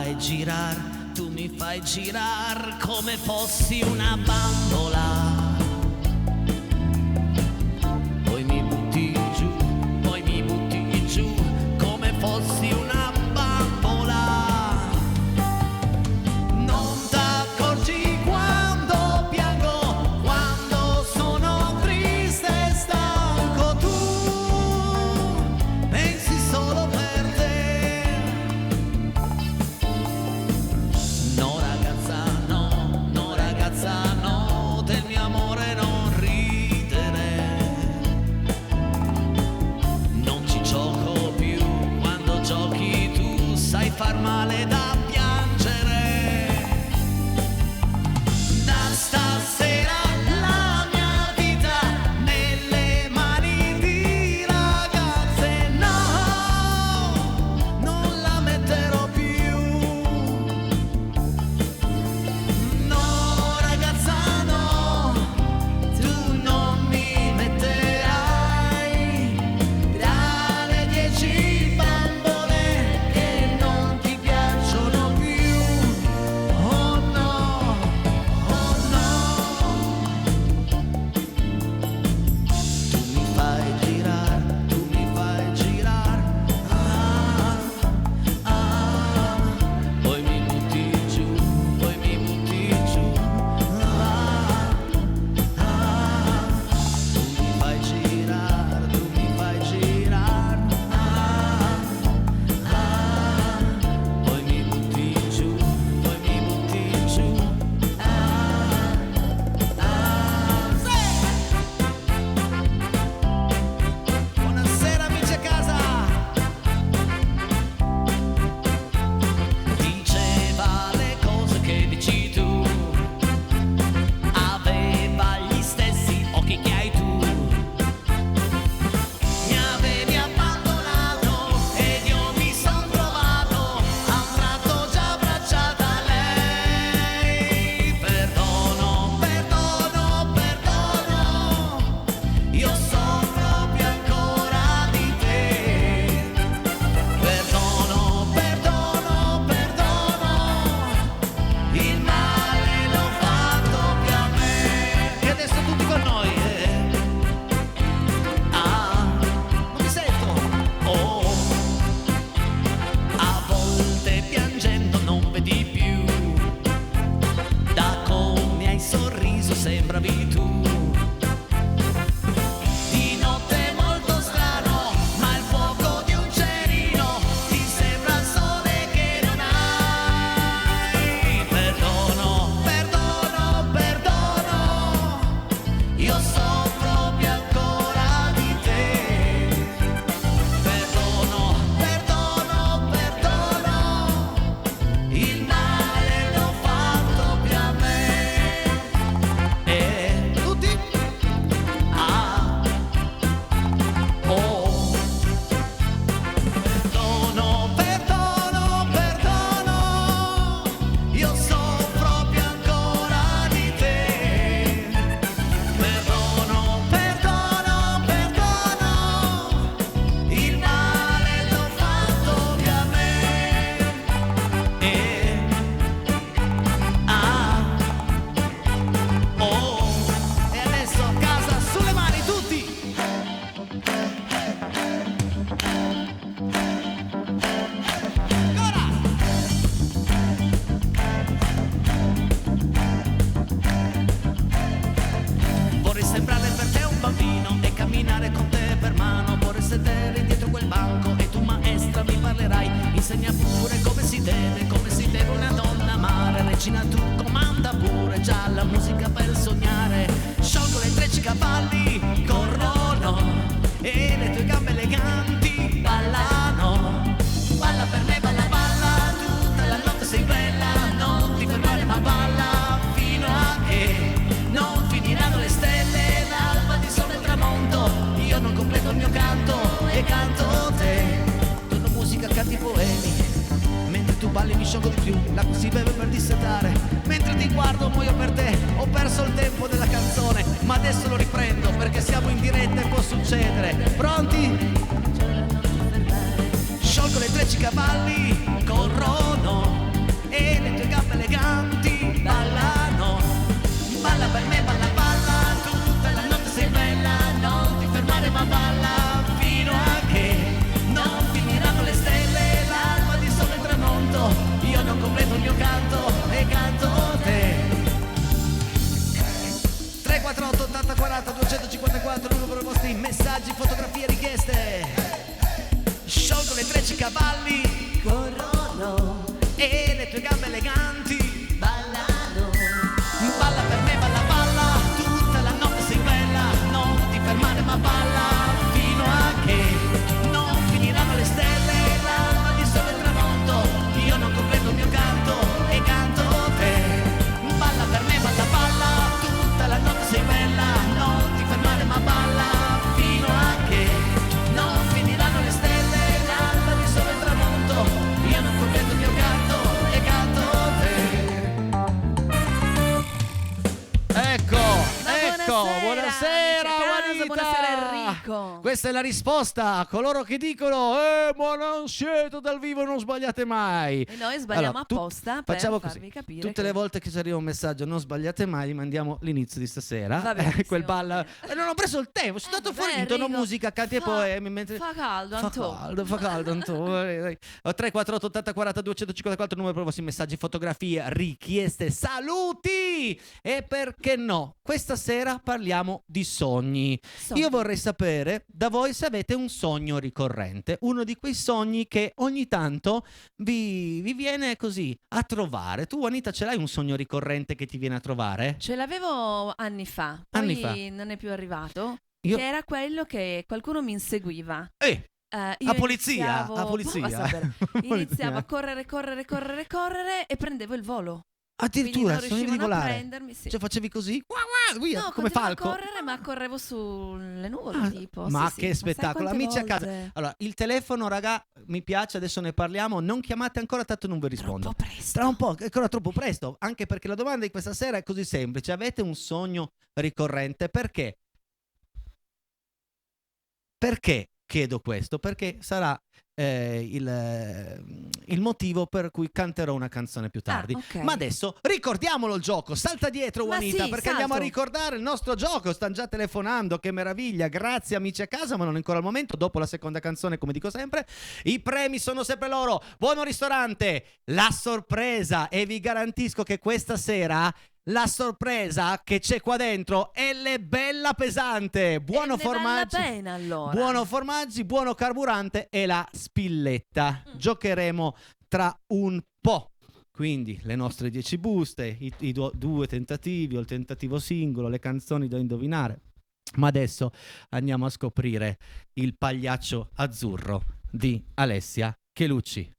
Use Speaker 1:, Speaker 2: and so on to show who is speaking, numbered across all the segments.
Speaker 1: fai girar, tu mi fai girar come fossi una bambola. Poi mi butti giù come fossi una bambola. Non t'accorgi quando piango, quando sono triste e stanco, tu pensi solo per te. No ragazza no, no ragazza no, del mio amore non ridere. Non ci gioco più, quando giochi tu sai far male da piangere. Da stasera la mia vita nelle mani di ragazze, no, non la metterò più. No ragazza no, tu non mi metterai tra le 10 bambole che non ti piacciono più. Oh no, oh no. Tu mi fai girar, ah, ah, poi mi butti giù, ah, ah, tu mi fai girar, ah, ah, poi mi butti giù, ah, ah. Buonasera amici a casa. Diceva le cose che dici tu, aveva gli stessi occhi che hai tu. Mi avevi abbandonato ed io mi son trovato a un tratto già abbracciata a lei. Perdono, io soffro più ancora di te. Perdono, il male l'ho fatto più a me. E adesso tutti con noi, ah, non mi sento. Oh, a volte piangendo non vedi più, da come hai sorriso sembravi tu. Di notte è molto strano, ma il fuoco di un cerino ti sembra il sole che non hai. Perdono, io soffro più ancora di te. Perdono, il male l'ho fatto più a me. E tutti, ah, oh. Perdono, io soffro più ancora di te. Perdono, il male l'ho fatto più a me. E ah, oh. E adesso a casa sulle mani tutti. Ancora! Vorrei sembrare per te un bambino e camminare con te per mano. Vorrei sedere dietro quel banco e tu maestra mi parlerai. Insegna pure come si deve una donna amare. Regina tu comanda pure già la musica per sognare. Sciolgo le 13 cavalli, corrono e le tue gambe eleganti ballano. Balla per me, balla, tutta la notte sei bella. Non ti fermare ma balla fino a che non finiranno le stelle. L'alba di sole e tramonto, io non completo il mio canto e canto te. Torno musica, canti poemi, mentre tu balli mi sciolgo di più. L'acqua si beve per dissetare, mentre ti guardo muoio per te. Ho perso il tempo della canzone, ma adesso lo riprendo perché siamo in diretta e può succedere. Pronti? Sciolgo le 13 cavalli, corrono messaggi, fotografie, richieste. Sciolgo le 13 cavalli, corrono, e le tue gambe eleganti ballano. Balla per me, balla, balla, tutta la notte sei bella. Non ti fermare ma balla, fino a che non finiranno le stelle, l'alba di sole e il tramonto. Io non completo il mio canto e canto te. Balla per me, balla, balla, tutta la notte sei bella. Non ti fermare ma balla, fino a che non finiranno le stelle, l'alba di sole e il tramonto. Io non completo il mio canto e canto te. Ecco, buonasera Juanita.
Speaker 2: Buonasera Enrico.
Speaker 1: Questa è la risposta a coloro che dicono ma non siete dal vivo, non sbagliate mai.
Speaker 2: E noi sbagliamo
Speaker 1: Allora,
Speaker 2: apposta per
Speaker 1: facciamo
Speaker 2: farvi
Speaker 1: così.
Speaker 2: capire
Speaker 1: Tutte
Speaker 2: che...
Speaker 1: le volte che ci arriva un messaggio non sbagliate mai, gli mandiamo l'inizio di stasera.
Speaker 2: Va benissimo.
Speaker 1: Quel balla. Non ho preso il tempo, sono stato fuori in tono
Speaker 2: Enrico,
Speaker 1: musica, canti e poemi mentre...
Speaker 2: Fa caldo,
Speaker 1: Fa
Speaker 2: Antò.
Speaker 1: caldo, fa caldo, Antò. 348 80 42 154 numero per i vostri messaggi, fotografie, richieste, saluti. E perché no? Questa sera parliamo di sogni. Io vorrei sapere da voi se avete un sogno ricorrente, uno di quei sogni che ogni tanto vi viene così a trovare. Tu, Anita, ce l'hai un sogno ricorrente che ti viene a trovare?
Speaker 2: Ce l'avevo anni fa, poi
Speaker 1: Anni fa.
Speaker 2: non è più arrivato.
Speaker 1: Io-
Speaker 2: Che era quello che qualcuno mi inseguiva. Io
Speaker 1: a polizia,
Speaker 2: iniziavo-
Speaker 1: a polizia.
Speaker 2: Prova a sapere.
Speaker 1: Polizia.
Speaker 2: Iniziavo a correre e prendevo il volo.
Speaker 1: Addirittura,
Speaker 2: Quindi non
Speaker 1: sogni di
Speaker 2: riuscivano a
Speaker 1: volare.
Speaker 2: prendermi, sì.
Speaker 1: Cioè facevi così, via,
Speaker 2: No,
Speaker 1: come
Speaker 2: continuavo
Speaker 1: falco.
Speaker 2: a correre, ma correvo sulle nuvole,
Speaker 1: Ah,
Speaker 2: tipo.
Speaker 1: ma
Speaker 2: sì,
Speaker 1: che
Speaker 2: sì.
Speaker 1: spettacolo,
Speaker 2: sai quante
Speaker 1: amici a casa.
Speaker 2: volte?
Speaker 1: Allora, il telefono, raga, mi piace, adesso ne parliamo. Non chiamate ancora, tanto non vi rispondo.
Speaker 2: Troppo presto.
Speaker 1: Tra un po', è ancora troppo presto. Anche perché la domanda di questa sera è così semplice. Avete un sogno ricorrente? Perché? Perché chiedo questo? Perché sarà il motivo per cui canterò una canzone più tardi.
Speaker 2: ok.
Speaker 1: Ma adesso ricordiamolo il gioco. Salta dietro,
Speaker 2: Ma
Speaker 1: Juanita,
Speaker 2: sì,
Speaker 1: perché andiamo a
Speaker 2: salto.
Speaker 1: ricordare il nostro gioco. Stanno già telefonando, che meraviglia. Grazie amici a casa, ma non è ancora il momento. Dopo la seconda canzone, come dico sempre, i premi sono sempre loro. Buono ristorante, la sorpresa, e vi garantisco che questa sera la sorpresa che c'è qua dentro è le bella pesante. Buono
Speaker 2: Ne vale la
Speaker 1: formaggi.
Speaker 2: pena, allora.
Speaker 1: Buono formaggi, buono carburante e la spilletta. Giocheremo tra un po'. Quindi le nostre 10 buste, i due tentativi o il tentativo singolo, le canzoni da indovinare. Ma adesso andiamo a scoprire il pagliaccio azzurro di Alessia Chelucci.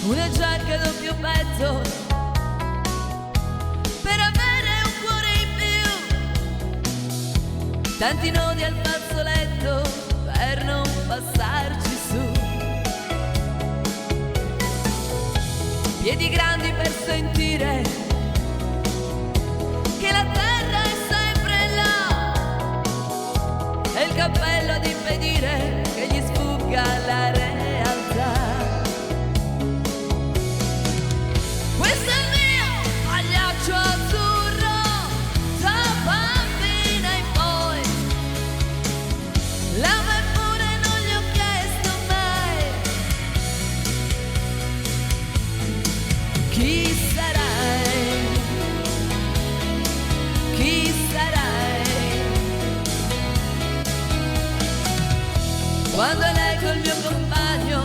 Speaker 2: Una giacca doppio petto per avere un cuore in più, tanti nodi al fazzoletto per non passarci su, piedi grandi per sentire che la terra è sempre là, e il cappello ad impedire che gli sfugga la realtà. Questo è il mio pagliaccio azzurro, da bambina in poi. L'amo eppure non gli ho chiesto mai. Chi sarai? Chi sarai? Quando leggo il mio compagno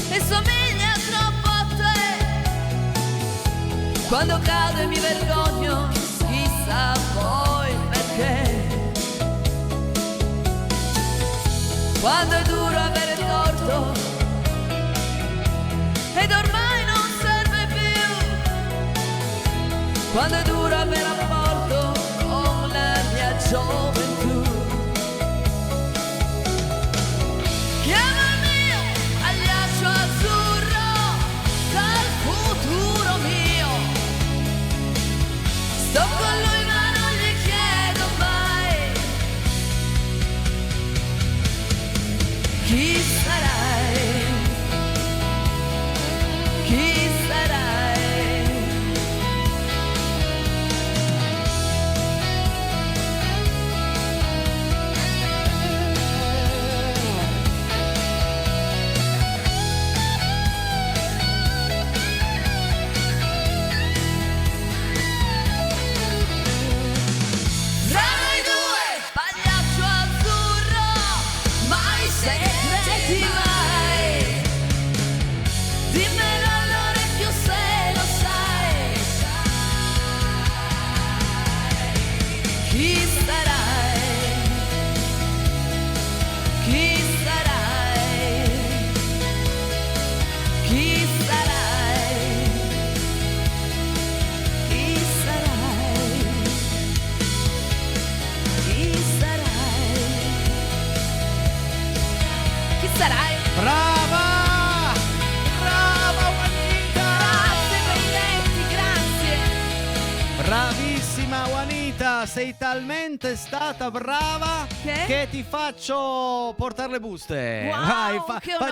Speaker 2: e somiglia troppo a te, quando cado e mi vergogno, chissà poi perché. Quando è duro avere torto ed ormai non serve più, quando è duro avere rapporto con la mia gioventù. Chiama il mio pagliaccio azzurro dal futuro mio. Sto con lui ma non gli chiedo mai. Chi sarai? Chi sarai?
Speaker 3: brava, sei talmente stata brava che ti faccio portare le buste.
Speaker 2: Wow,
Speaker 3: Vai,
Speaker 2: che onore,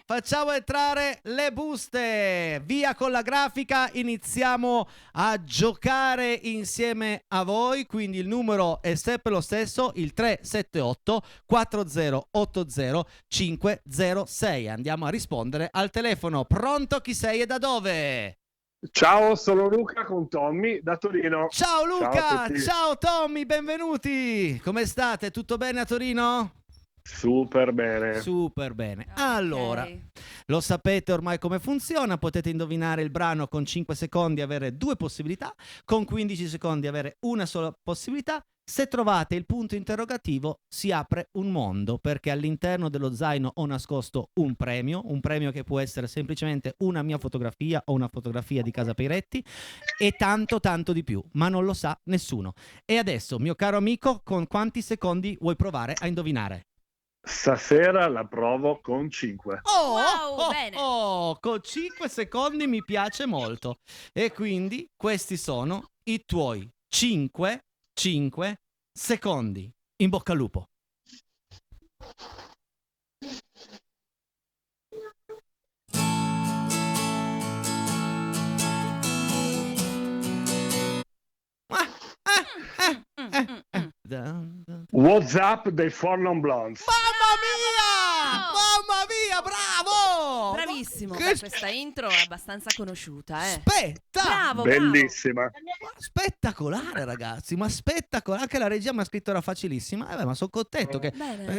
Speaker 3: facciamo entrare le buste. Via con la grafica, iniziamo a giocare insieme a voi. Quindi il numero è sempre lo stesso, il 378 4080 506. Andiamo a rispondere al telefono. Pronto, chi sei e da dove?
Speaker 4: Ciao, sono Luca con Tommy da Torino.
Speaker 3: Ciao Luca,
Speaker 4: a
Speaker 3: ciao Tommy, benvenuti. Come state? Tutto bene a Torino?
Speaker 4: Super bene.
Speaker 3: Super bene.
Speaker 2: Ok.
Speaker 3: Allora, lo sapete ormai come funziona, potete indovinare il brano con 5 secondi, avere 2 possibilità, con 15 secondi avere una sola possibilità. Se trovate il punto interrogativo si apre un mondo, perché all'interno dello zaino ho nascosto un premio che può essere semplicemente una mia fotografia o una fotografia di Casa Peiretti e tanto tanto di più, ma non lo sa nessuno. E adesso, mio caro amico, con quanti secondi vuoi provare a indovinare?
Speaker 4: Stasera la provo con 5.
Speaker 2: Wow, bene.
Speaker 3: Con 5 secondi mi piace molto. E quindi questi sono i tuoi 5 secondi. In bocca al lupo.
Speaker 4: What's up dei Four Non Blondes.
Speaker 3: Mamma mia, bravo!
Speaker 2: Bravissimo.
Speaker 3: Che
Speaker 2: Beh, questa intro è abbastanza conosciuta,
Speaker 3: Bravo!
Speaker 4: Bellissima.
Speaker 3: Spettacolare, ragazzi, ma spettacolare. Anche la regia mi ha scritto era facilissima. Ma sono contento che
Speaker 2: Bene.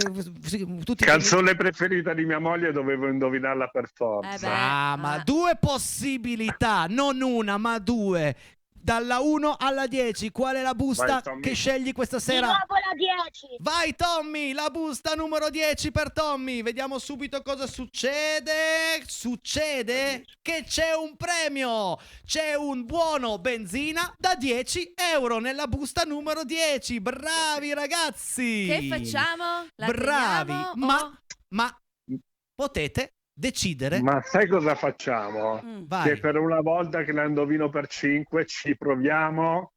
Speaker 3: tutti
Speaker 4: Canzone preferita di mia moglie, dovevo indovinarla per forza.
Speaker 3: ma 2 possibilità, non una, ma 2. Dalla 1 alla 10, qual è la busta
Speaker 4: Vai,
Speaker 3: che scegli questa sera?
Speaker 5: Di nuovo la 10.
Speaker 3: Vai Tommy, la busta numero 10 per Tommy. Vediamo subito cosa succede. Succede che c'è un premio. C'è un buono benzina da 10 euro nella busta numero 10. Bravi ragazzi.
Speaker 2: Che facciamo? La
Speaker 3: Bravi,
Speaker 2: teniamo o-
Speaker 3: ma potete decidere.
Speaker 4: Ma sai cosa facciamo?
Speaker 3: Vai.
Speaker 4: Che per una volta che la indovino per 5 ci proviamo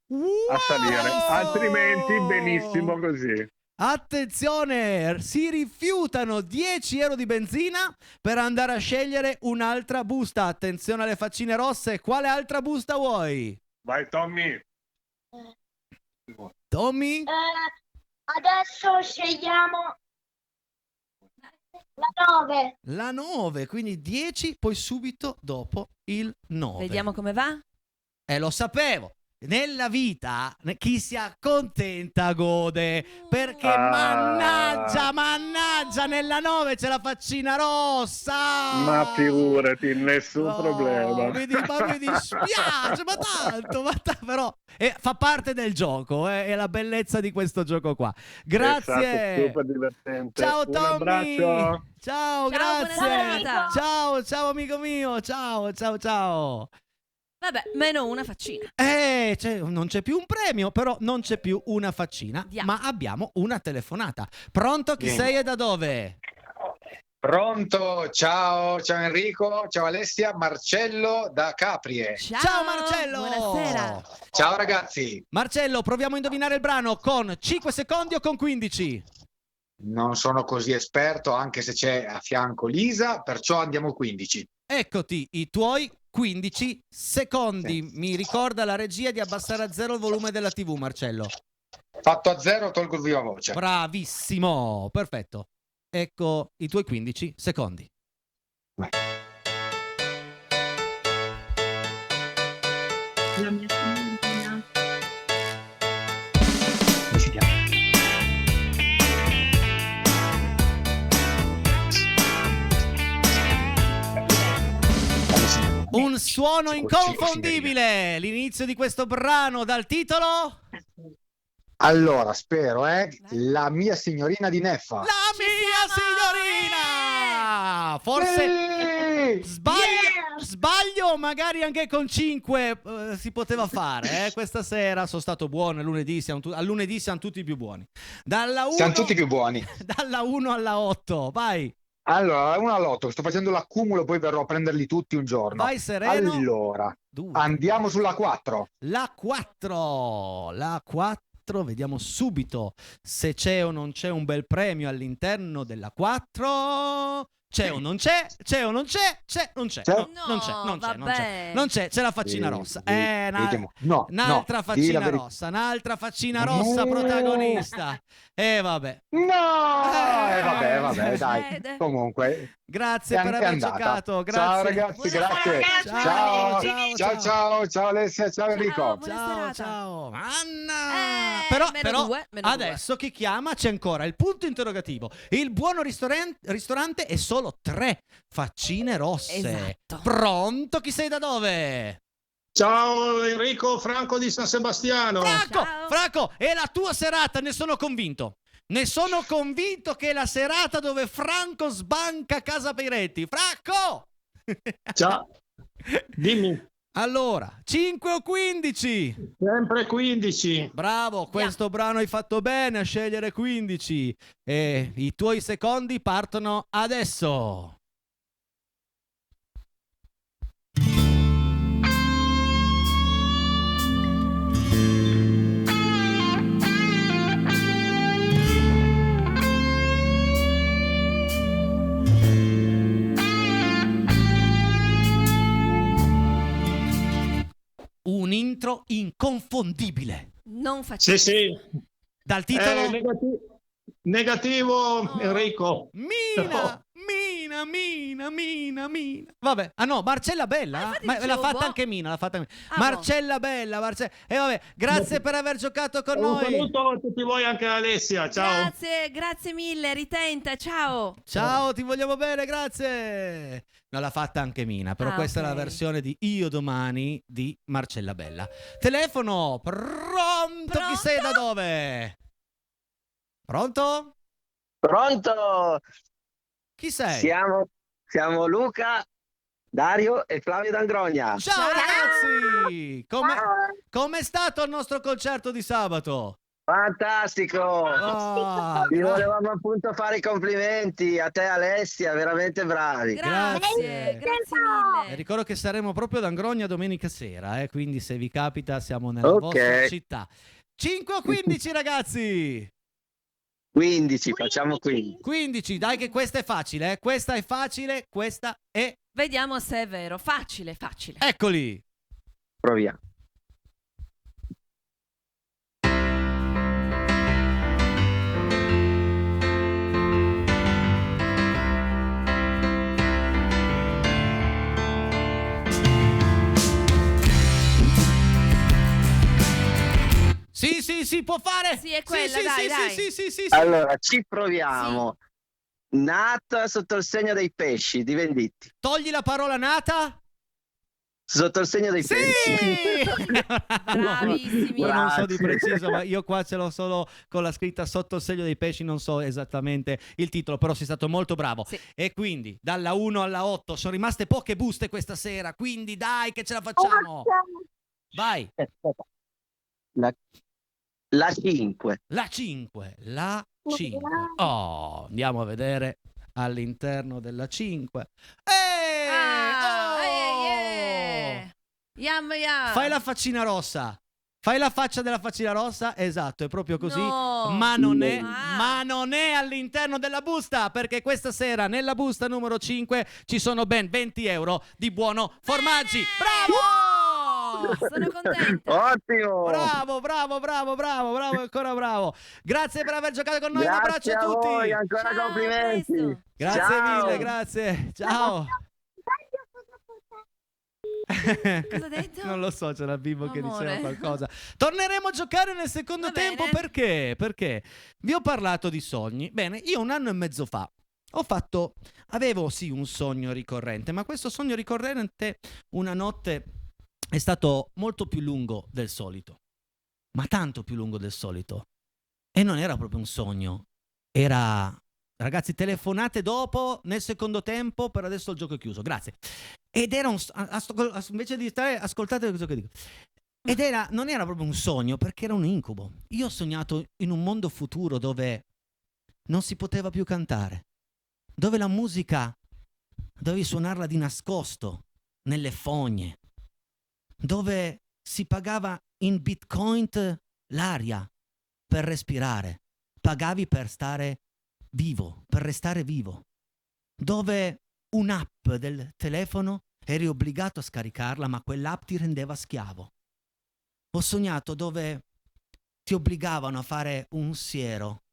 Speaker 4: a salire, altrimenti benissimo così.
Speaker 3: Attenzione, si rifiutano 10 euro di benzina per andare a scegliere un'altra busta. Attenzione alle faccine rosse, quale altra busta vuoi?
Speaker 4: Vai Tommy.
Speaker 3: Tommy?
Speaker 5: Adesso scegliamo la 9.
Speaker 3: La 9, quindi 10, poi subito dopo il 9.
Speaker 2: Vediamo come va.
Speaker 3: Lo sapevo. Nella vita chi si accontenta gode, perché mannaggia, nella 9 c'è la faccina rossa.
Speaker 4: Ma figurati, nessun problema.
Speaker 3: Ma mi dispiace, ma però fa parte del gioco, è la bellezza di questo gioco qua. Grazie.
Speaker 4: È stato super divertente.
Speaker 3: Ciao
Speaker 4: Un
Speaker 3: Tommy.
Speaker 4: abbraccio.
Speaker 3: Ciao,
Speaker 2: buona
Speaker 3: grazie.
Speaker 2: serata.
Speaker 3: Ciao amico mio. Ciao.
Speaker 2: Vabbè, meno una faccina.
Speaker 3: Non c'è più un premio, però non c'è più una faccina,
Speaker 2: Andiamo.
Speaker 3: ma abbiamo una telefonata. Pronto? Chi
Speaker 6: Bene.
Speaker 3: sei e da dove?
Speaker 6: Pronto, ciao Enrico, ciao Alessia, Marcello da Caprie.
Speaker 3: Ciao Marcello!
Speaker 2: Buonasera.
Speaker 6: Ciao ragazzi,
Speaker 3: Marcello, proviamo a indovinare il brano con 5 secondi o con 15?
Speaker 6: non sono così esperto anche se c'è a fianco Lisa, perciò andiamo 15.
Speaker 3: Eccoti i tuoi 15 secondi.
Speaker 6: Sì.
Speaker 3: Mi ricorda la regia di abbassare a 0 il volume della TV, Marcello.
Speaker 6: Fatto a 0 tolgo il viva voce.
Speaker 3: Bravissimo, perfetto. Ecco i tuoi 15 secondi.
Speaker 6: Vai.
Speaker 5: La mia signorina.
Speaker 6: Come si chiama?
Speaker 3: Un suono
Speaker 6: Sì,
Speaker 3: inconfondibile. L'inizio di questo brano dal titolo...
Speaker 6: Allora, spero, la mia signorina di Neffa.
Speaker 3: La mia signorina! Forse sbaglio, magari anche con 5 si poteva fare. Questa sera sono stato buono, al lunedì siamo tutti più buoni.
Speaker 6: Siamo tutti più buoni.
Speaker 3: Dalla 1 alla 8, vai.
Speaker 6: Allora, una lotto, sto facendo l'accumulo, poi verrò a prenderli tutti un giorno.
Speaker 3: Vai sereno.
Speaker 6: Allora,
Speaker 3: 2.
Speaker 6: andiamo sulla 4.
Speaker 3: La 4. La 4, vediamo subito se c'è o non c'è un bel premio all'interno della 4. C'è o non c'è? C'è o non c'è? C'è, non c'è.
Speaker 6: C'è?
Speaker 3: No, non c'è,
Speaker 2: No,
Speaker 3: non c'è, non c'è.
Speaker 2: vabbè.
Speaker 3: Non c'è la faccina rossa.
Speaker 6: No,
Speaker 3: Un'altra
Speaker 6: no,
Speaker 3: faccina rossa, un'altra faccina rossa protagonista. Vabbè.
Speaker 6: No! Vabbè, dai.
Speaker 2: Succede.
Speaker 6: Comunque,
Speaker 3: Grazie
Speaker 6: è
Speaker 3: per aver
Speaker 6: andata.
Speaker 3: giocato. Grazie.
Speaker 6: Ciao ragazzi, grazie. Ciao Alessia, ciao Enrico.
Speaker 2: Buona
Speaker 3: Ciao,
Speaker 2: serata.
Speaker 3: ciao. Anna.
Speaker 2: Meno due.
Speaker 3: Adesso chi chiama c'è ancora il punto interrogativo. Il buono ristorante è solo 3 faccine rosse.
Speaker 2: Esatto.
Speaker 3: Pronto? Chi sei da dove?
Speaker 7: Ciao Enrico, Franco di San Sebastiano.
Speaker 2: Ciao.
Speaker 3: Franco, è la tua serata, ne sono convinto. Ne sono convinto che è la serata dove Franco sbanca Casa Peiretti. Franco!
Speaker 7: Ciao, dimmi.
Speaker 3: Allora, 5 o 15?
Speaker 7: Sempre 15.
Speaker 3: Bravo, questo brano hai fatto bene a scegliere 15. E i tuoi secondi partono adesso. Un intro inconfondibile.
Speaker 2: Non facciamo.
Speaker 7: Sì.
Speaker 3: Dal titolo
Speaker 7: Negativo Enrico.
Speaker 3: Mina. Vabbè, ah no, Marcella Bella.
Speaker 2: infatti
Speaker 3: Ma l'ha
Speaker 2: dicevo,
Speaker 3: fatta
Speaker 2: boh.
Speaker 3: anche Mina, l'ha fatta anche...
Speaker 2: Ah,
Speaker 3: Marcella Bella, E vabbè, grazie per aver giocato con
Speaker 7: Un
Speaker 3: noi.
Speaker 7: saluto a tutti voi, anche a Alessia. Ciao.
Speaker 2: Grazie mille, ritenta, ciao.
Speaker 3: Ciao, ti vogliamo bene, grazie. No, l'ha fatta anche Mina, però questa è la
Speaker 2: ok.
Speaker 3: versione di Io domani di Marcella Bella. Telefono, pronto? Chi sei da dove? Pronto?
Speaker 8: Pronto?
Speaker 3: Chi sei?
Speaker 8: Siamo Luca, Dario e Flavio D'Angrogna.
Speaker 3: Ciao ragazzi! Com'è stato il nostro concerto di sabato?
Speaker 8: Fantastico!
Speaker 3: Ah,
Speaker 8: Vi volevamo appunto fare i complimenti a te Alessia, veramente bravi.
Speaker 2: Grazie mille.
Speaker 3: ricordo che saremo proprio ad Angrogna domenica sera, quindi se vi capita siamo nella vostra città. 5 o 15 ragazzi?
Speaker 8: 15, facciamo 15.
Speaker 3: 15, dai che questa è facile, eh? Questa è facile, questa è...
Speaker 2: Vediamo se è vero. Facile.
Speaker 3: Eccoli!
Speaker 8: Proviamo.
Speaker 3: Sì, può fare!
Speaker 2: Sì, è quella,
Speaker 3: sì,
Speaker 2: dai.
Speaker 3: Sì.
Speaker 8: Allora, ci proviamo. Nata sotto il segno dei pesci, di Venditti.
Speaker 3: Togli la parola nata.
Speaker 8: Sotto il segno dei pesci.
Speaker 2: Bravissimi.
Speaker 3: Io non so di
Speaker 8: Grazie.
Speaker 3: preciso, ma io qua ce l'ho solo con la scritta sotto il segno dei pesci, non so esattamente il titolo, però sei stato molto bravo.
Speaker 2: Sì.
Speaker 3: E quindi dalla 1 alla 8 sono rimaste poche buste questa sera, quindi dai che ce la facciamo. Vai.
Speaker 8: La 5.
Speaker 3: La 5. Oh, andiamo a vedere all'interno della 5.
Speaker 2: Yum.
Speaker 3: Fai la faccina rossa. Fai la faccia della faccina rossa, esatto, è proprio così.
Speaker 2: No.
Speaker 3: Ma non è,
Speaker 2: Ah.
Speaker 3: ma non è all'interno della busta, perché questa sera nella busta numero 5 ci sono ben 20 euro di buono formaggi. Bravo!
Speaker 2: Sono contenta.
Speaker 8: Ottimo.
Speaker 3: Bravo, ancora bravo. Grazie per aver giocato con noi, un abbraccio
Speaker 8: Grazie
Speaker 3: a tutti.
Speaker 8: voi, ancora
Speaker 2: Ciao,
Speaker 8: complimenti.
Speaker 2: presto.
Speaker 3: Grazie
Speaker 8: Ciao.
Speaker 3: mille, grazie. Ciao.
Speaker 2: Cosa ha detto?
Speaker 3: Non lo so, c'era Bimbo che
Speaker 2: Amore.
Speaker 3: diceva qualcosa. Torneremo a giocare nel secondo
Speaker 2: Va
Speaker 3: tempo
Speaker 2: bene.
Speaker 3: perché vi ho parlato di sogni. Bene, io 1 anno e mezzo fa avevo sì un sogno ricorrente, ma questo sogno ricorrente una notte è stato molto più lungo del solito, ma tanto più lungo del solito. E non era proprio un sogno, era... Ragazzi, telefonate dopo nel secondo tempo, per adesso il gioco è chiuso, grazie. Ed era invece di stare, ascoltate cosa che dico. Non era proprio un sogno, perché era un incubo. Io ho sognato in un mondo futuro dove non si poteva più cantare. dove la musica dovevi suonarla di nascosto, nelle fogne, dove si pagava in bitcoin l'aria per respirare, pagavi per stare vivo, per restare vivo, dove un'app del telefono eri obbligato a scaricarla, ma quell'app ti rendeva schiavo. Ho sognato dove ti obbligavano a fare un siero,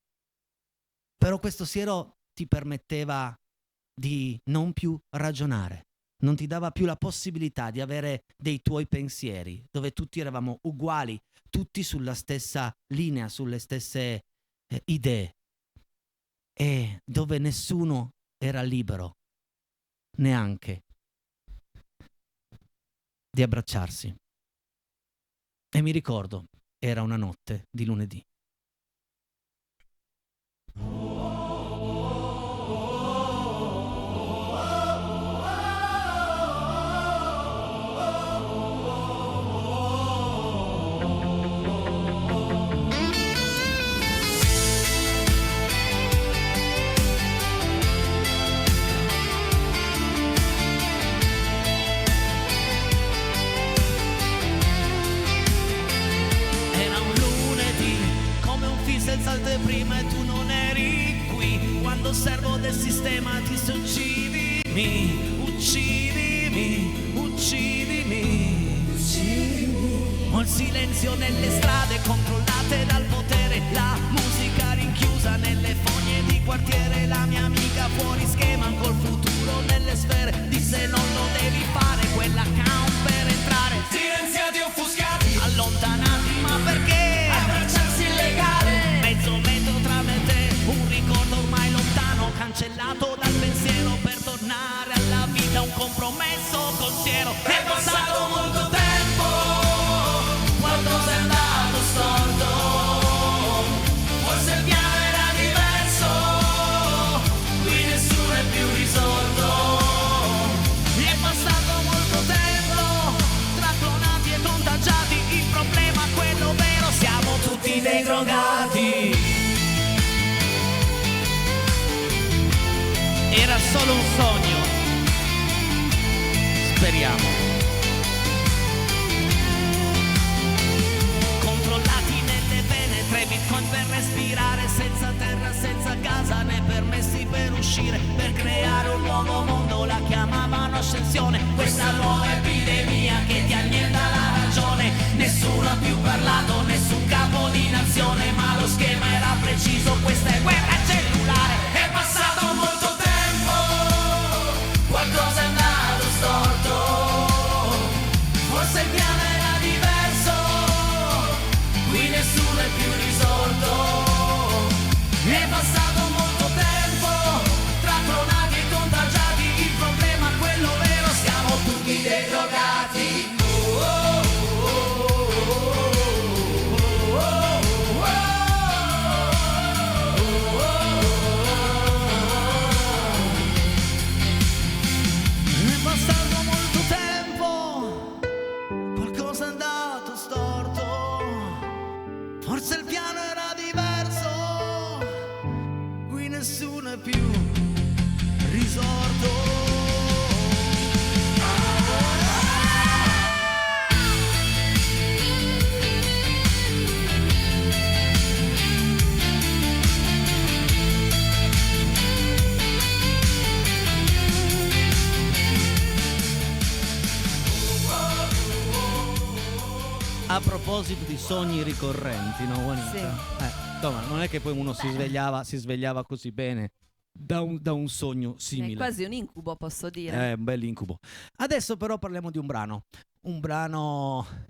Speaker 3: però questo siero ti permetteva di non più ragionare, non ti dava più la possibilità di avere dei tuoi pensieri, dove tutti eravamo uguali, tutti sulla stessa linea, sulle stesse idee, e dove nessuno era libero neanche di abbracciarsi. E mi ricordo, era una notte di lunedì.
Speaker 1: Senza anteprima e tu non eri qui. Quando servo del sistema ti uccidimi, uccidimi, uccidimi, uccidimi. Ho il silenzio nelle strade controllate dal potere, la musica rinchiusa nelle fogne di quartiere, la mia amica fuori schema col futuro nelle sfere disse non lo devi fare quell'account per entrare. Silenziati offuscati, allontanati, ma perché? Abbracciarsi illegale. Mezzo metro tra me e te, un ricordo ormai lontano, cancellato dal pensiero per tornare alla vita, un compromesso consiero. È passato molto tempo, qualcosa è andato storto, forse il piano era diverso, qui nessuno è più risolto. È passato molto tempo, tra clonati e contagiati, il problema è quello vero, siamo tutti dei drogati. Era solo un sogno, speriamo. Controllati nelle vene, 3 bitcoin per respirare, senza terra, senza casa né permessi per uscire, per creare un nuovo mondo, la chiamavano ascensione. Questa nuova epidemia che ti annienta la ragione, nessuno ha più parlato, nessun capo di nazione, ma lo schema era preciso, questa è guerra cellulare. È passato molto tempo, qualcosa è andato storto, forse il piano era diverso, qui nessuno è più risolto. È passato molto tempo, tra clonati e contagiati, il problema è quello vero, siamo tutti dei drogati. È passato molto tempo, qualcosa è andato storto, forse il piano era diverso, qui nessuno è più risorto.
Speaker 3: A proposito di sogni ricorrenti, no, Juanita?
Speaker 2: Sì.
Speaker 3: Insomma, non è che poi uno si svegliava così bene da un sogno simile.
Speaker 2: È quasi un incubo, posso dire.
Speaker 3: È un bel incubo. Adesso però parliamo di un brano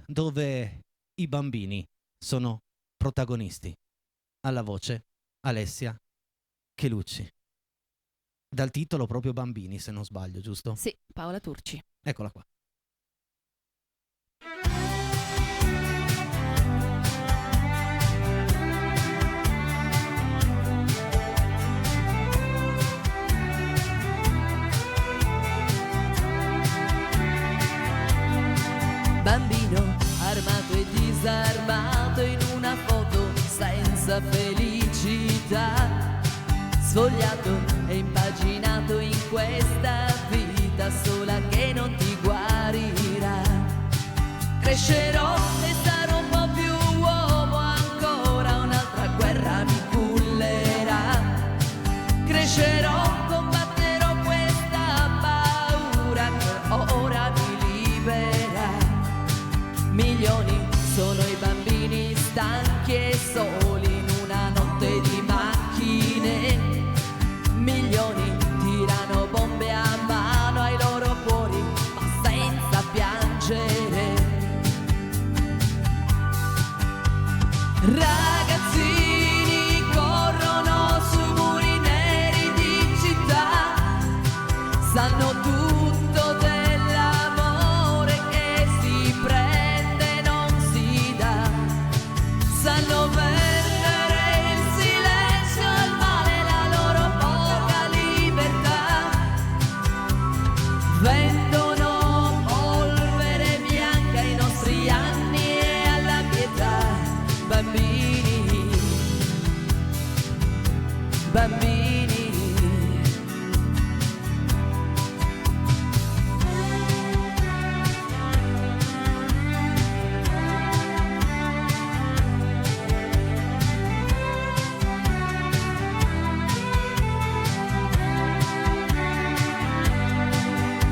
Speaker 3: dove i bambini sono protagonisti. Alla voce Alessia Chelucci. Dal titolo proprio Bambini, se non sbaglio, giusto?
Speaker 2: Sì, Paola Turci.
Speaker 3: Eccola qua.
Speaker 2: Bambino armato e disarmato in una foto senza felicità, svogliato e impaginato in questa vita sola che non ti guarirà. Crescerò e sarò un po' più uomo ancora, un'altra guerra mi cullerà. Crescerò, combatterò questa paura che ora mi libera. Milioni sono i bambini stanchi e soli in una notte di macchine. Milioni tirano bombe a mano ai loro cuori, ma senza piangere. Ragazzini corrono su muri neri di città, sanno tutto dell'amore che si prende, non si dà. Sanno vendere il silenzio al male, la loro poca libertà. Vendono polvere bianca ai nostri anni e alla pietà. Bambini, bambini.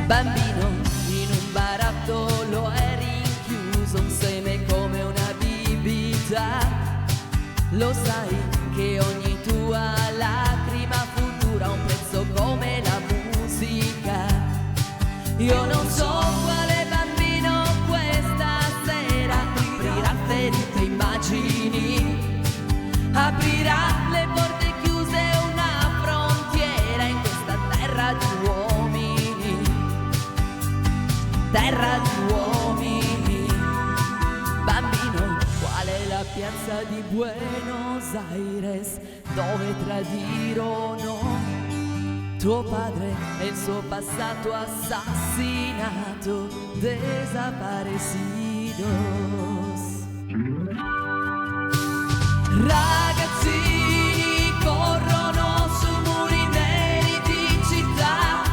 Speaker 2: Bambino, in un barattolo eri rinchiuso, un seme come una bibita. Lo sai che ogni tua lacrima futura ha un prezzo come la musica. Io non so quale bambino questa sera aprirà ferite immagini, aprirà le porte chiuse, una frontiera in questa terra di uomini, terra di uomini. Bambino, qual è la piazza di Buenos Aires dove tradirono tuo padre e il suo passato assassinato, desaparecidos? Ragazzini corrono su muri neri di città,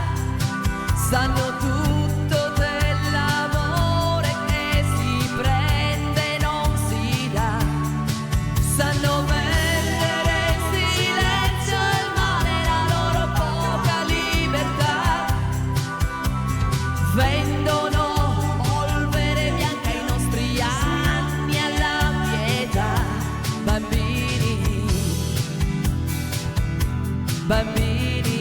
Speaker 2: sanno tutto dell'amore che si prende, non si dà. Sanno vendere il silenzio al male, la loro poca libertà. Vendono polvere bianca ai nostri anni alla pietà. Bambini, bambini,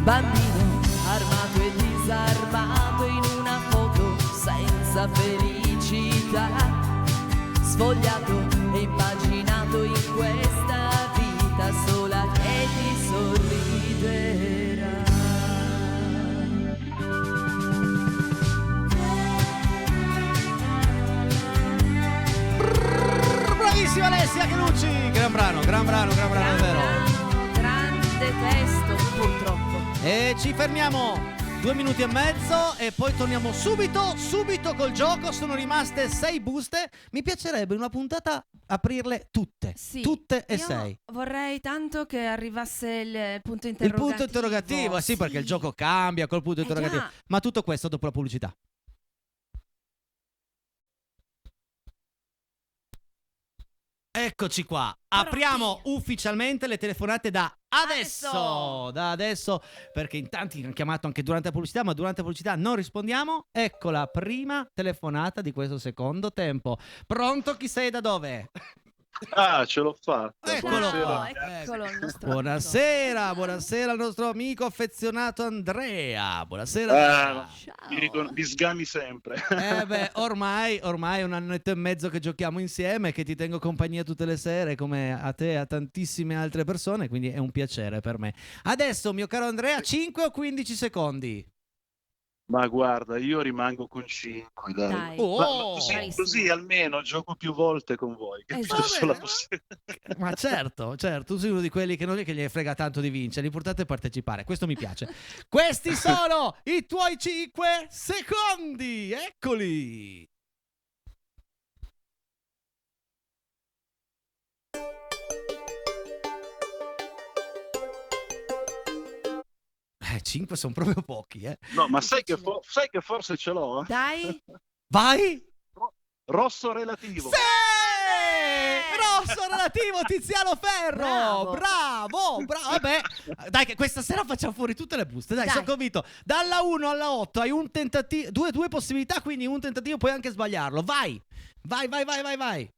Speaker 2: bambino armato e disarmato in una foto senza felicità, sfogliato e impaginato in questa vita sola che ti sorriderà.
Speaker 3: Bravissima Alessia Chelucci, gran brano davvero.
Speaker 2: Grande testo, purtroppo.
Speaker 3: E ci fermiamo 2 minuti e mezzo e poi torniamo subito col gioco. Sono rimaste 6 buste. Mi piacerebbe in una puntata aprirle tutte,
Speaker 9: Sì,
Speaker 3: tutte e
Speaker 9: io
Speaker 3: 6.
Speaker 9: vorrei tanto che arrivasse il punto
Speaker 3: Il
Speaker 9: interrogativo.
Speaker 3: punto interrogativo, sì, perché il gioco cambia col punto interrogativo.
Speaker 9: già.
Speaker 3: Ma tutto questo dopo la pubblicità. Eccoci qua, apriamo ufficialmente le telefonate da adesso, perché in tanti hanno chiamato anche durante la pubblicità, ma durante la pubblicità non rispondiamo. Ecco la prima telefonata di questo secondo tempo. Pronto? Chi sei, da dove?
Speaker 10: Ah, ce l'ho fatta.
Speaker 3: Eccolo
Speaker 10: Buonasera.
Speaker 3: qua.
Speaker 9: Eccolo il nostro
Speaker 3: Buonasera al nostro amico affezionato Andrea. Buonasera.
Speaker 10: Mi sgami sempre.
Speaker 3: Ormai è 1 annetto e mezzo che giochiamo insieme, che ti tengo compagnia tutte le sere, come a te e a tantissime altre persone, quindi è un piacere per me. Adesso, mio caro Andrea, 5 o 15 secondi?
Speaker 10: Ma guarda, io rimango con 5, dai.
Speaker 9: Dai.
Speaker 3: Oh!
Speaker 10: Così almeno gioco più volte con voi. Che
Speaker 9: Esatto.
Speaker 10: posso la possibilità.
Speaker 3: Ma certo, tu sei uno di quelli che non è che gli frega tanto di vincere, l'importante è partecipare, questo mi piace. Questi sono i tuoi 5 secondi, eccoli! 5 sono proprio pochi,
Speaker 10: No, ma sai che forse ce l'ho?
Speaker 9: Dai.
Speaker 3: Vai!
Speaker 10: Rosso relativo.
Speaker 3: Sì! Rosso relativo Tiziano Ferro! Bravo! Vabbè, dai che questa sera facciamo fuori tutte le buste, dai. Sono convinto. Dalla 1 alla 8 hai un tentativo, due possibilità, quindi un tentativo puoi anche sbagliarlo. Vai!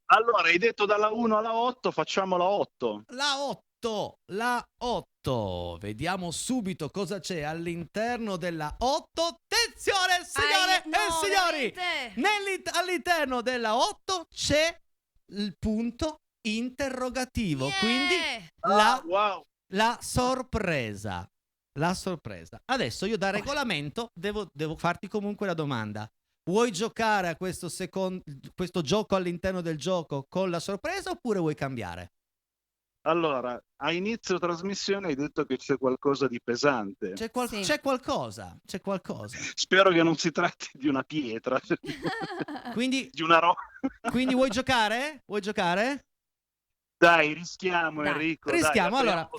Speaker 10: Allora, hai detto dalla 1 alla 8, facciamo la 8.
Speaker 3: La 8. Vediamo subito cosa c'è all'interno della 8. Attenzione, signore e signori! All'interno della 8 c'è il punto interrogativo, quindi la sorpresa. La sorpresa. Adesso io da regolamento devo farti comunque la domanda. Vuoi giocare a questo gioco all'interno del gioco con la sorpresa oppure vuoi cambiare?
Speaker 10: Allora, a inizio trasmissione hai detto che c'è qualcosa di pesante.
Speaker 3: C'è qualcosa.
Speaker 10: Spero che non si tratti di una pietra.
Speaker 3: Quindi,
Speaker 10: di una roba.
Speaker 3: Quindi vuoi giocare?
Speaker 10: Dai, rischiamo, Enrico.
Speaker 3: Rischiamo,
Speaker 10: dai,
Speaker 3: allora.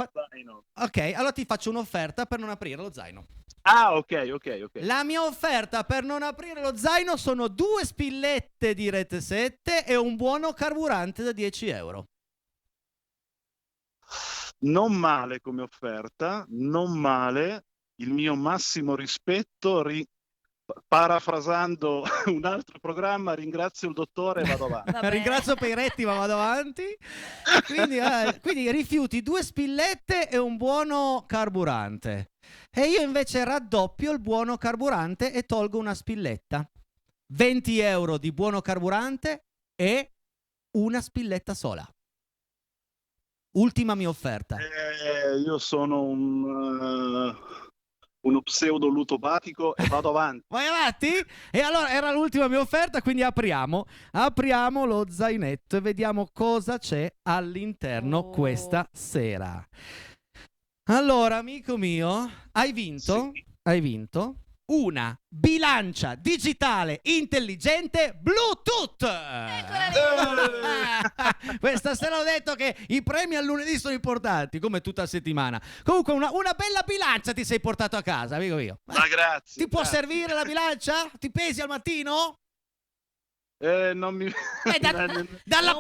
Speaker 3: Ok, allora ti faccio un'offerta per non aprire lo zaino.
Speaker 10: Ah, ok.
Speaker 3: La mia offerta per non aprire lo zaino sono 2 spillette di Rete 7 e un buono carburante da 10 euro.
Speaker 10: Non male come offerta, non male. Il mio massimo rispetto, parafrasando un altro programma, ringrazio il dottore e vado avanti.
Speaker 3: Ringrazio Peiretti ma vado avanti. Quindi rifiuti 2 spillette e un buono carburante. E io invece raddoppio il buono carburante e tolgo una spilletta. 20 euro di buono carburante e una spilletta sola. Ultima mia offerta.
Speaker 10: Io sono uno pseudo ludopatico e vado avanti.
Speaker 3: Vai avanti? E allora era l'ultima mia offerta, quindi apriamo lo zainetto e vediamo cosa c'è all'interno questa sera. Allora, amico mio, hai vinto una bilancia digitale intelligente Bluetooth. Questa sera ho detto che i premi al lunedì sono importanti, come tutta la settimana. Comunque una bella bilancia ti sei portato a casa, amico mio.
Speaker 10: Ma grazie.
Speaker 3: Ti può servire la bilancia? Ti pesi al mattino?
Speaker 10: Non mi...
Speaker 3: dalla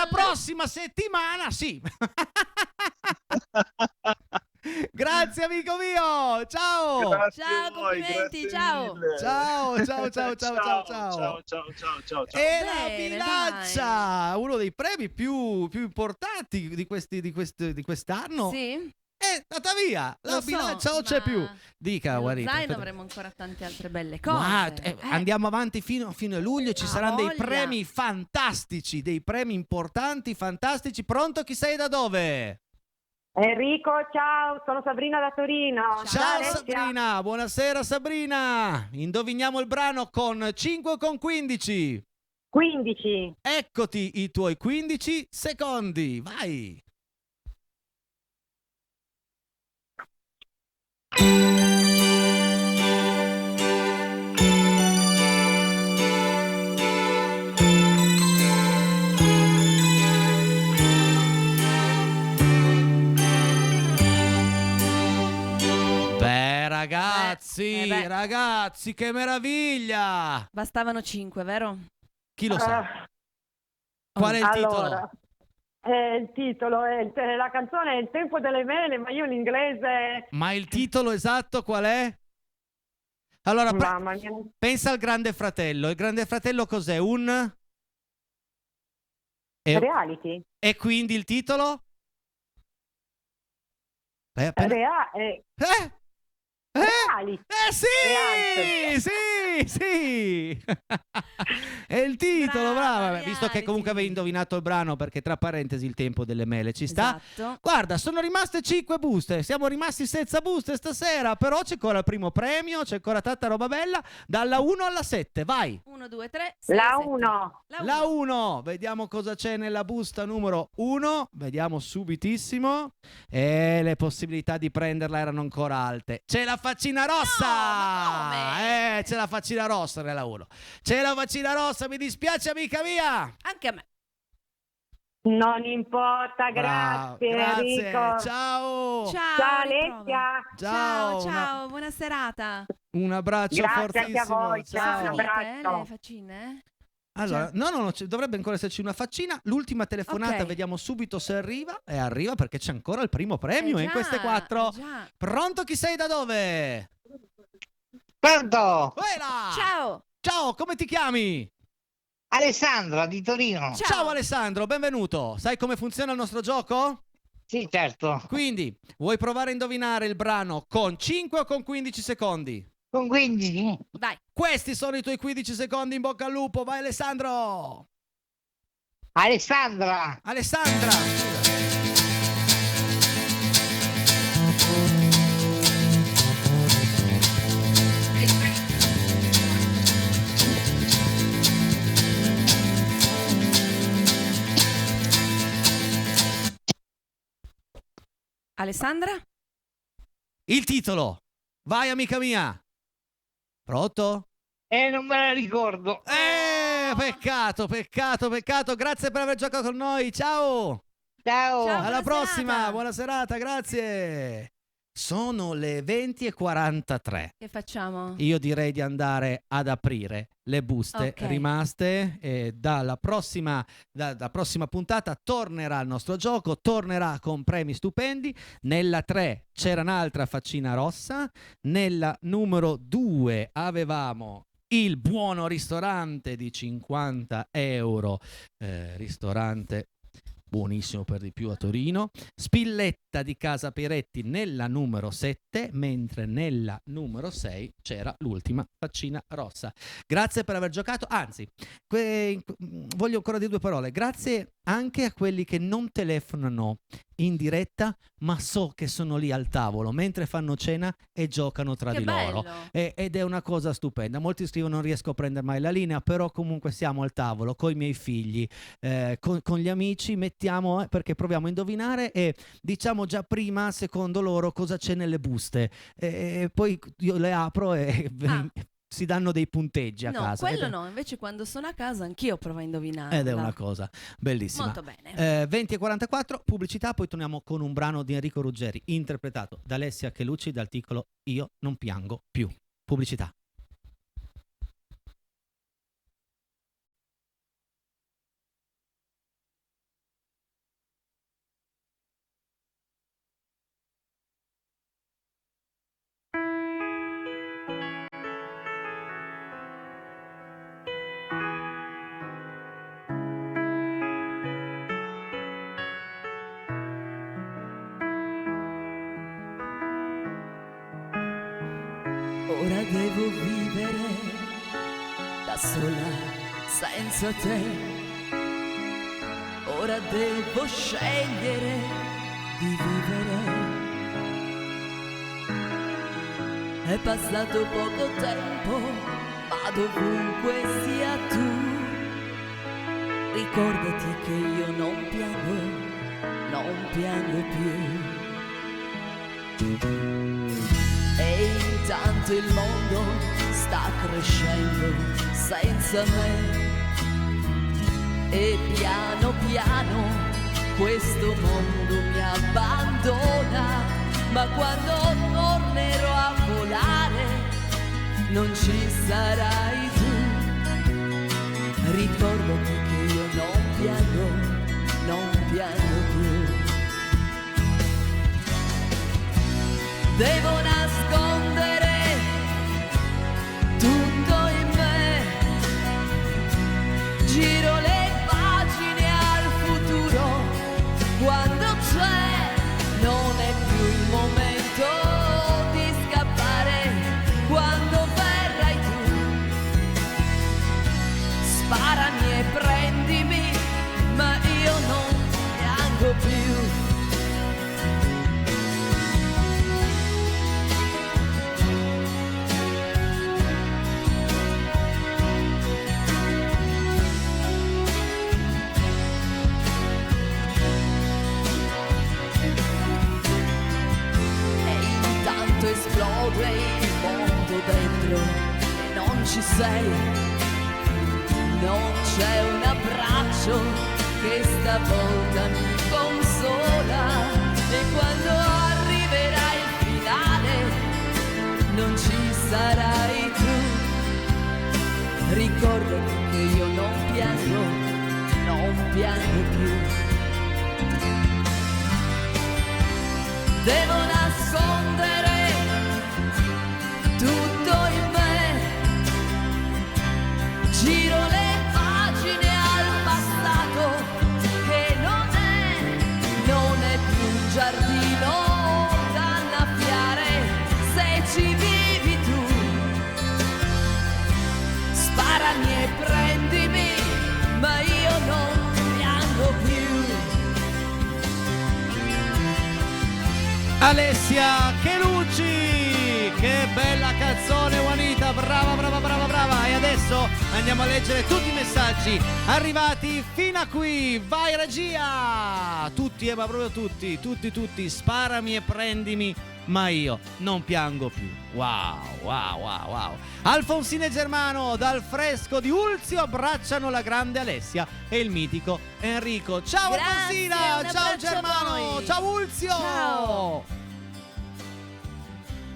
Speaker 3: prossima settimana sì. Grazie amico mio, ciao.
Speaker 9: Ciao, complimenti, ciao.
Speaker 3: Ciao. E la bilancia, uno dei premi più importanti di quest'anno.
Speaker 9: Sì.
Speaker 3: È andata via la bilancia, non c'è più. Dica, Guarita.
Speaker 9: Zaino avremo ancora tante altre belle cose.
Speaker 3: Andiamo avanti fino a luglio, ci saranno dei premi fantastici, dei premi importanti, fantastici. Pronto? Chi sei, da dove?
Speaker 11: Enrico, ciao, sono Sabrina da Torino.
Speaker 3: Ciao Sabrina, buonasera Sabrina. Indoviniamo il brano con 5 o con 15?
Speaker 11: 15.
Speaker 3: Eccoti i tuoi 15 secondi, vai. Ragazzi, che meraviglia!
Speaker 9: Bastavano 5, vero?
Speaker 3: Chi lo sa? Qual è il titolo?
Speaker 11: Il titolo è la canzone è Il tempo delle mele, ma io l'inglese...
Speaker 3: Ma il titolo esatto qual è? Allora, pensa al Grande Fratello. Il Grande Fratello cos'è? Un...
Speaker 11: Reality.
Speaker 3: E quindi il titolo? Sì! È il titolo, brava. Visto che comunque avevi indovinato il brano, perché tra parentesi il tempo delle mele ci sta.
Speaker 9: Esatto.
Speaker 3: Guarda, sono rimaste 5 buste. Siamo rimasti senza buste stasera, però c'è ancora il primo premio, c'è ancora tanta roba bella. Dalla 1 alla 7, vai.
Speaker 9: 1, 2, 3, 6,
Speaker 11: La
Speaker 9: 7.
Speaker 11: 1.
Speaker 3: La 1, vediamo cosa c'è nella busta numero 1. Vediamo subitissimo. E le possibilità di prenderla erano ancora alte. C'è la faccina rossa!
Speaker 9: No,
Speaker 3: c'è la faccina rossa nella 1. C'è la faccina rossa, mi dispiace amica mia.
Speaker 9: Anche a me.
Speaker 11: Non importa, grazie,
Speaker 3: grazie.
Speaker 11: Enrico.
Speaker 3: Ciao.
Speaker 11: Ciao Alessia.
Speaker 9: Ciao, buona serata.
Speaker 3: Un abbraccio
Speaker 11: Grazie
Speaker 3: fortissimo.
Speaker 11: anche a voi, ciao, un
Speaker 9: Finite,
Speaker 11: abbraccio.
Speaker 9: le faccine?
Speaker 3: Allora, no, dovrebbe ancora esserci una faccina. L'ultima telefonata,
Speaker 9: Ok.
Speaker 3: vediamo subito se arriva. E arriva perché c'è ancora il primo premio in
Speaker 9: già,
Speaker 3: queste 4.
Speaker 9: già.
Speaker 3: Pronto, chi sei, da dove?
Speaker 12: Pronto?
Speaker 3: Uela!
Speaker 9: Ciao.
Speaker 3: Ciao, come ti chiami?
Speaker 12: Alessandra di Torino.
Speaker 3: Ciao Alessandro, benvenuto. Sai come funziona il nostro gioco?
Speaker 12: Sì, certo.
Speaker 3: Quindi, vuoi provare a indovinare il brano con 5 o con 15 secondi?
Speaker 12: Con 15.
Speaker 9: Dai.
Speaker 3: Questi sono i tuoi 15 secondi, in bocca al lupo. Vai Alessandro.
Speaker 12: Alessandra.
Speaker 9: Alessandra?
Speaker 3: Il titolo. Vai amica mia. Pronto?
Speaker 12: Non me la ricordo.
Speaker 3: Peccato. Grazie per aver giocato con noi. Ciao.
Speaker 12: Ciao.
Speaker 3: Alla
Speaker 9: buona
Speaker 3: prossima.
Speaker 9: serata.
Speaker 3: Buona serata, grazie. Sono le 20:43.
Speaker 9: Che facciamo?
Speaker 3: Io direi di andare ad aprire le buste
Speaker 9: Ok.
Speaker 3: rimaste e dalla prossima puntata tornerà il nostro gioco, tornerà con premi stupendi. Nella 3 c'era un'altra faccina rossa, nella numero 2 avevamo il buono ristorante di 50 euro, ristorante buonissimo per di più a Torino, Spilletta di Casa Peretti nella numero 7, mentre nella numero 6 c'era l'ultima faccina rossa. Grazie per aver giocato, anzi, voglio ancora dire 2 parole, grazie anche a quelli che non telefonano in diretta, ma so che sono lì al tavolo mentre fanno cena e giocano tra
Speaker 9: Che
Speaker 3: di loro.
Speaker 9: bello.
Speaker 3: Ed è una cosa stupenda. Molti scrivono: non riesco a prendere mai la linea, però comunque siamo al tavolo con i miei figli, con gli amici, mettiamo perché proviamo a indovinare e diciamo già prima secondo loro cosa c'è nelle buste, e poi io le apro e si danno dei punteggi a
Speaker 9: No,
Speaker 3: casa.
Speaker 9: quello no, invece quando sono a casa anch'io provo a indovinare.
Speaker 3: Ed è una cosa bellissima.
Speaker 9: Molto bene.
Speaker 3: 20:44, pubblicità, poi torniamo con un brano di Enrico Ruggeri interpretato da Alessia Chelucci dal titolo Io non piango più. Pubblicità.
Speaker 2: Ora devo vivere da sola senza te. Ora devo scegliere di vivere. È passato poco tempo, ma dovunque sia tu, ricordati che io non piango più. E intanto il mondo sta crescendo senza me. E piano piano questo mondo mi abbandona. Ma quando tornerò a volare non ci sarai tu. Ricordati che io non piango più. Devo nascondere tutto in me. Giro le pagine al futuro. Quando c'è non è più il momento di scappare. Quando verrai tu, sparami e prendimi, ma io non piango più. Esplode il mondo dentro e non ci sei, non c'è un abbraccio che stavolta mi consola, e quando arriverà il finale non ci sarai tu. Ricordati che io non piango più. Devo nascondere tutto in me, giro le pagine al passato che non è più un giardino da annaffiare. Se ci vivi tu, sparami e prendimi, ma io non piango più.
Speaker 3: Alessia Chelucci, che bella canzone Juanita, brava. E adesso andiamo a leggere tutti i messaggi arrivati fino a qui. Vai regia! Tutti, ma proprio tutti, sparami e prendimi, ma io non piango più. Wow. Alfonsina e Germano dal fresco di Ulzio abbracciano la grande Alessia e il mitico Enrico. Ciao
Speaker 2: Grazie,
Speaker 3: Alfonsina,
Speaker 2: un
Speaker 3: ciao
Speaker 2: abbraccio a
Speaker 3: Germano,
Speaker 2: voi.
Speaker 3: ciao Ulzio.
Speaker 2: Ciao.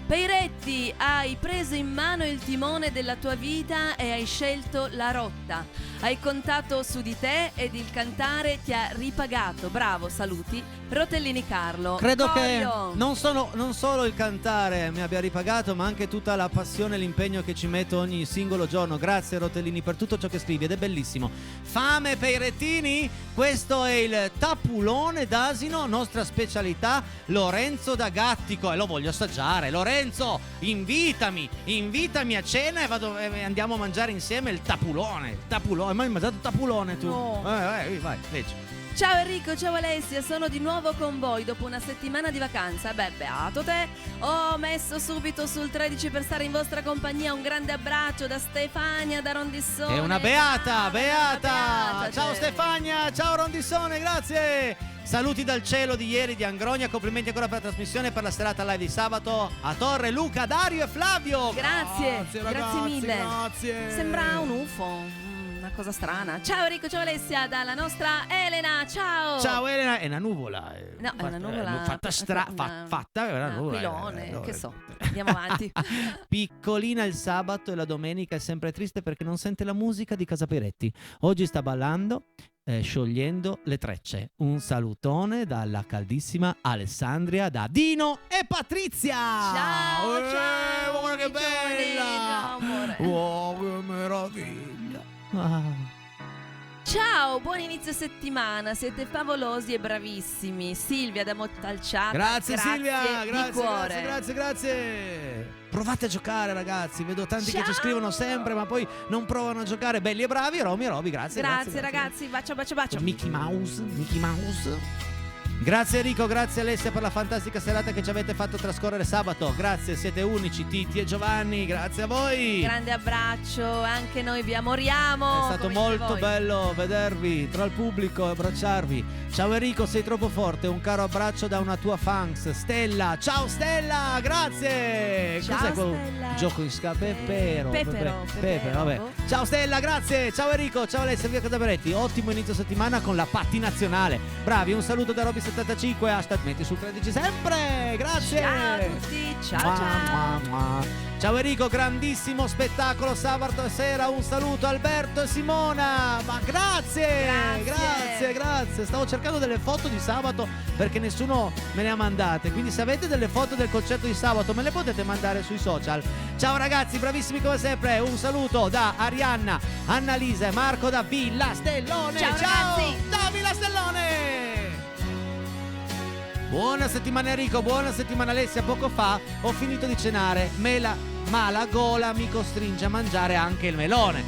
Speaker 2: Peiretti, hai preso in mano il timone della tua vita e hai scelto la rotta. Hai contato su di te ed il cantare ti ha ripagato. Bravo, saluti. Rotellini Carlo.
Speaker 3: Credo che
Speaker 2: Corio.
Speaker 3: non solo il cantare mi abbia ripagato, ma anche tutta la passione e l'impegno che ci metto ogni singolo giorno. Grazie Rotellini per tutto ciò che scrivi ed è bellissimo. Fame Peirettini, questo è il tapulone d'asino, nostra specialità. Lorenzo da Gattico, e lo voglio assaggiare. Lorenzo, invitami a cena e andiamo a mangiare insieme il tapulone. Hai mai mangiato il tapulone tu?
Speaker 2: No.
Speaker 3: Vai, leggi.
Speaker 2: Ciao Enrico, ciao Alessia, sono di nuovo con voi dopo una settimana di vacanza. Beh, beato te. Ho messo subito sul 13 per stare in vostra compagnia. Un grande abbraccio da Stefania, da Rondissone.
Speaker 3: È una beata.
Speaker 2: Una beata,
Speaker 3: Ciao
Speaker 2: cioè.
Speaker 3: Stefania, ciao Rondissone, grazie. Saluti dal cielo di ieri di Angronia, complimenti ancora per la trasmissione e per la serata live di sabato a Torre, Luca, Dario e Flavio.
Speaker 2: Grazie
Speaker 3: ragazzi,
Speaker 2: mille.
Speaker 3: Grazie.
Speaker 2: Sembra un UFO, una cosa strana. Ciao Enrico, ciao Alessia, dalla nostra Elena, ciao.
Speaker 3: Ciao Elena, è una nuvola.
Speaker 2: No, è una nuvola
Speaker 3: fatta è una nuvola.
Speaker 2: Aquilone, che so. Andiamo avanti.
Speaker 3: Piccolina il sabato e la domenica è sempre triste perché non sente la musica di Casa Peiretti. Oggi sta ballando, sciogliendo le trecce. Un salutone dalla caldissima Alessandria, da Dino e Patrizia.
Speaker 2: Ciao,
Speaker 3: Guarda che bella.
Speaker 2: amore.
Speaker 3: Oh, che meraviglia.
Speaker 2: Ciao, buon inizio settimana, siete favolosi e bravissimi. Silvia da Montalciano.
Speaker 3: Grazie Silvia,
Speaker 2: di cuore.
Speaker 3: grazie. Provate a giocare ragazzi, vedo tanti che ci
Speaker 2: Ciao.
Speaker 3: scrivono sempre ma poi non provano a giocare. Belli e bravi, Romy e Roby, grazie.
Speaker 2: Grazie ragazzi, bacio.
Speaker 3: Mickey Mouse. Grazie Enrico, grazie Alessia per la fantastica serata che ci avete fatto trascorrere sabato. Grazie, siete unici, Titi e Giovanni, grazie a voi.
Speaker 2: Grande abbraccio, anche noi vi amoriamo.
Speaker 3: È stato
Speaker 2: come
Speaker 3: molto
Speaker 2: voi.
Speaker 3: bello vedervi tra il pubblico e abbracciarvi. Ciao Enrico, sei troppo forte. Un caro abbraccio da una tua fans, Stella. Ciao Stella, grazie.
Speaker 2: Ciao,
Speaker 3: Cos'è quel
Speaker 2: Stella.
Speaker 3: gioco in Pepero,
Speaker 2: Pepero.
Speaker 3: vabbè. Ciao Stella, grazie. Ciao Enrico, ciao Alessia, via Casaberetti. Ottimo inizio settimana con la pattinazionale. Bravi, un saluto da Roby75. Hashtag metti sul 13 sempre. Grazie.
Speaker 2: Ciao a tutti, ciao.
Speaker 3: Ciao Enrico, grandissimo spettacolo sabato sera, un saluto Alberto e Simona, ma grazie. Stavo cercando delle foto di sabato perché nessuno me ne ha mandate, quindi se avete delle foto del concerto di sabato me le potete mandare sui social. Ciao ragazzi, bravissimi come sempre, un saluto da Arianna, Annalisa e Marco da Villa Stellone.
Speaker 2: Ciao ragazzi.
Speaker 3: Ciao Villa Stellone. Buona settimana Enrico, buona settimana Alessia. Poco fa ho finito di cenare, ma la gola mi costringe a mangiare anche il melone.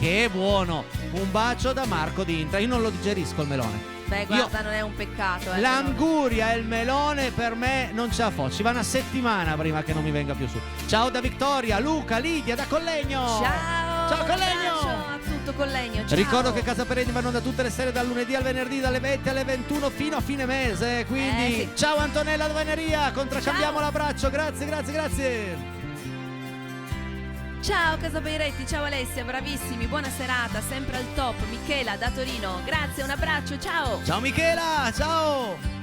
Speaker 3: Che buono! Un bacio da Marco di Intra. Io non lo digerisco il melone.
Speaker 2: Beh, guarda, non è un peccato.
Speaker 3: L'anguria e il melone per me non ce la faccio. Ci va una settimana prima che non mi venga più su. Ciao da Vittoria, Luca, Lidia da Collegno.
Speaker 2: Ciao
Speaker 3: Collegno.
Speaker 2: Ciao a tutto Collegno. Ciao.
Speaker 3: Ricordo che Casa Peretti va in onda tutte le sere dal lunedì al venerdì dalle 20 alle 21 fino a fine mese. Quindi
Speaker 2: sì.
Speaker 3: ciao Antonella da Veneria, contraccambiamo
Speaker 2: Ciao.
Speaker 3: l'abbraccio. Grazie.
Speaker 2: Ciao Casa Beiretti, ciao Alessia, bravissimi, buona serata, sempre al top. Michela da Torino, grazie, un abbraccio, ciao.
Speaker 3: Ciao Michela, ciao.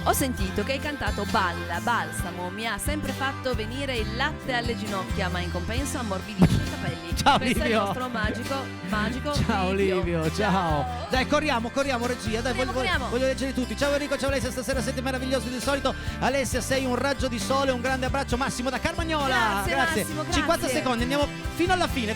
Speaker 2: Ho sentito che hai cantato Balla, Balsamo, mi ha sempre fatto venire il latte alle ginocchia, ma in compenso ammorbidisce i capelli.
Speaker 3: Ciao
Speaker 2: Questo è il
Speaker 3: Livio.
Speaker 2: nostro magico
Speaker 3: Ciao Livio, ciao.
Speaker 2: Ciao.
Speaker 3: Dai, corriamo regia, dai,
Speaker 2: Corriamo.
Speaker 3: voglio leggere tutti. Ciao Enrico, ciao Alessia, stasera siete meravigliosi del solito. Alessia, sei un raggio di sole, un grande abbraccio. Massimo da Carmagnola.
Speaker 2: Grazie, Massimo, grazie.
Speaker 3: 50 secondi, andiamo fino alla fine.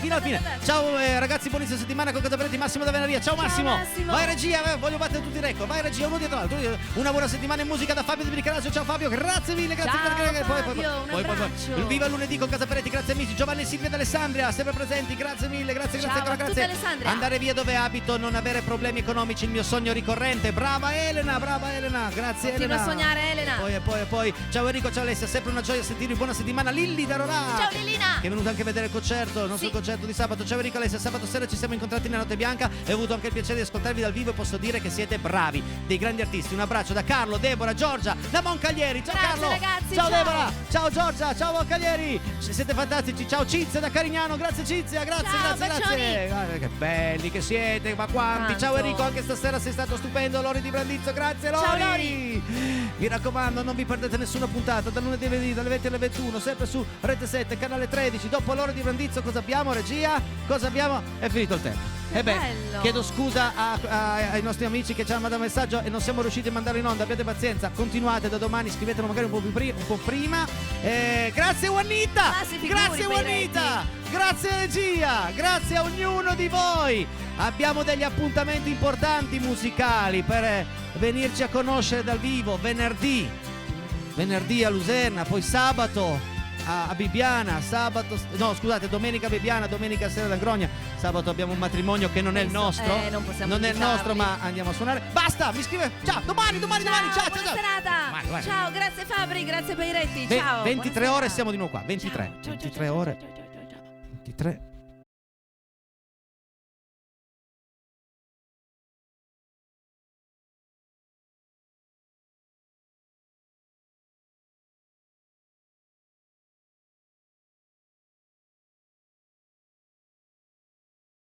Speaker 3: Ciao Ragazzi, buonissima settimana con Casa Beiretti, Massimo da Venaria. Ciao Massimo.
Speaker 2: Massimo.
Speaker 3: Vai regia, voglio battere tutti i record. Vai regia, uno dietro l'altro. Una buona settimana in musica da Fabio di Bricaraccio. Ciao Fabio, grazie mille, grazie.
Speaker 2: Ciao, Fabio, un abbraccio.
Speaker 3: Viva lunedì con Casa Beiretti, grazie amici. Giovanni e Silvia d'Alessandria, sempre presenti, grazie mille, grazie
Speaker 2: Ciao
Speaker 3: ancora,
Speaker 2: a tutte,
Speaker 3: grazie.
Speaker 2: Alessandria.
Speaker 3: Andare via dove abito, non avere problemi economici, il mio sogno ricorrente. Brava Elena, grazie
Speaker 2: Continua
Speaker 3: Elena.
Speaker 2: a sognare, Elena.
Speaker 3: E poi, ciao Enrico, ciao Alessia, sempre una gioia sentirvi, buona settimana. Lilli da Rorà.
Speaker 2: Ciao Lillina.
Speaker 3: Che è venuta anche a vedere il concerto, il nostro concerto di sabato. Ciao Enrico, Alessia, sabato sera ci siamo incontrati nella Notte Bianca e ho avuto anche il piacere di ascoltarvi dal vivo e posso dire che siete bravi, dei grandi artisti. Un abbraccio da Carlo, Deborah, Giorgia, da Moncaglieri. Ciao
Speaker 2: Grazie,
Speaker 3: Carlo.
Speaker 2: ragazzi,
Speaker 3: ciao
Speaker 2: ciao.
Speaker 3: Deborah, ciao Giorgia, ciao Moncaglieri. Siete fantastici. Ciao Cizia da Carignano, grazie Cizia, grazie,
Speaker 2: Ciao,
Speaker 3: grazie.
Speaker 2: bacioni.
Speaker 3: Guarda che belli che siete, ma quanti.
Speaker 2: Tanto.
Speaker 3: Ciao Enrico, anche stasera sei stato stupendo. Lori di Brandizzo, grazie Lori.
Speaker 2: Ciao, Lori.
Speaker 3: Mi raccomando, non vi perdete nessuna puntata, dal lunedì al venerdì, dalle 20 alle 21, sempre su Rete 7, canale 13. Dopo l'ora di Brandizzo cosa abbiamo, regia? Cosa abbiamo? È finito il tempo. E
Speaker 2: bello.
Speaker 3: chiedo scusa ai nostri amici che ci hanno mandato messaggio e non siamo riusciti a mandare in onda. Abbiate pazienza, continuate da domani, scrivetelo magari un po' prima. Grazie Juanita!
Speaker 2: Ma si figuri,
Speaker 3: Grazie Juanita! Grazie regia! Grazie a ognuno di voi! Abbiamo degli appuntamenti importanti musicali per venirci a conoscere dal vivo venerdì a Luserna, poi sabato a Bibbiana, domenica a Bibbiana, domenica sera ad Angrogna. Sabato abbiamo un matrimonio che non è il nostro,
Speaker 2: non possiamo
Speaker 3: non è il
Speaker 2: invitarvi.
Speaker 3: nostro, ma andiamo a suonare. Basta, mi scrive. Ciao, domani, ciao,
Speaker 2: Buona
Speaker 3: ciao.
Speaker 2: serata.
Speaker 3: Vai.
Speaker 2: Ciao, grazie Fabri, grazie Beiretti. Ciao.
Speaker 3: 23
Speaker 2: buona
Speaker 3: ore
Speaker 2: serata.
Speaker 3: siamo di nuovo qua, 23
Speaker 2: Ciao, ciao,
Speaker 3: 23
Speaker 2: ciao,
Speaker 3: ore.
Speaker 2: ciao, ciao, ciao, ciao.
Speaker 3: 23